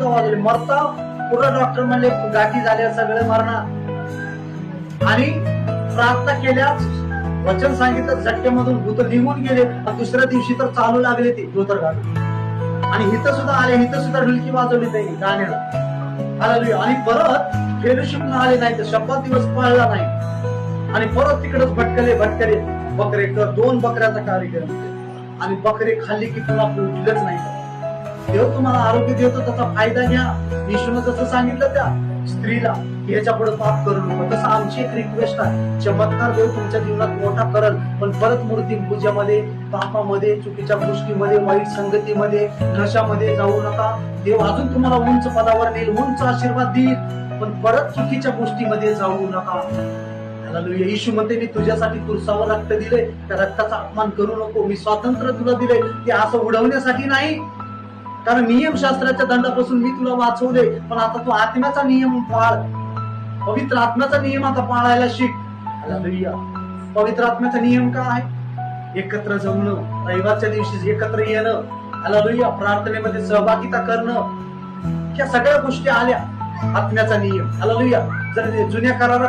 सुद्धा वाजवले, मरता पूर्ण डॉक्टर म्हणले गाठी झाल्या, सगळे मरणार, आणि प्रार्थना केल्यास वचन सांगितलं, झटक्यामधून भूत निघून गेले. दुसऱ्या दिवशी तर चालू लागले ते धोतर घालून, आणि इथं सुद्धा आले, इथं सुद्धा ढुलकी वाजवली त्यांनी गाण्याला. हालेलुया. आणि परत फेलोशिपला आले नाही, तर 100 दिवस पळला नाही, आणि परत तिकडच भटकले बकरे 2 बकऱ्याचा कार्यक्रम, आणि बकरे खाल्ली की तुला उठलंच नाही. देव तुम्हाला आरोग्य देतो, त्याचा फायदा घ्या. येशूने जसं सांगितलं त्या स्त्रीला याच्या पुढे पाप करू नको, तसं आमची एक रिक्वेस्ट आहे. चमत्कार देव तुमच्या जीवनात मोठा करल, पण परत मूर्ती पूजेमध्ये, पापामध्ये, चुकीच्या गोष्टीमध्ये, वाईट संगतीमध्ये, नशामध्ये जाऊ नका. देव अजून तुम्हाला उंच पदावर नेईल, उंच आशीर्वाद देईल, पण परत चुकीच्या गोष्टीमध्ये जाऊ नका. येशू म्हणते, मी तुझ्यासाठी तुरसावं रक्त दिले, त्या रक्ताचा अपमान करू नको. मी स्वातंत्र्य तुला दिले, ते असं उडवण्यासाठी नाही, कारण नियमशास्त्राच्या दंडापासून मी तुला वाचवले, पण आता तू आत्म्याचा नियम पाळ, पवित्र आत्म्याचा नियम आता पाळायला शिक. हालेलुया. पवित्र आत्म्याचा नियम काय? एकत्र जमणं, रविवारच्या दिवशी एकत्र येणं, हालेलुया, प्रार्थनेमध्ये सहभागिता करणं, या सगळ्या गोष्टी आल्या आत्म्याचा नियम. हालेलुया. जर जुन्या करारात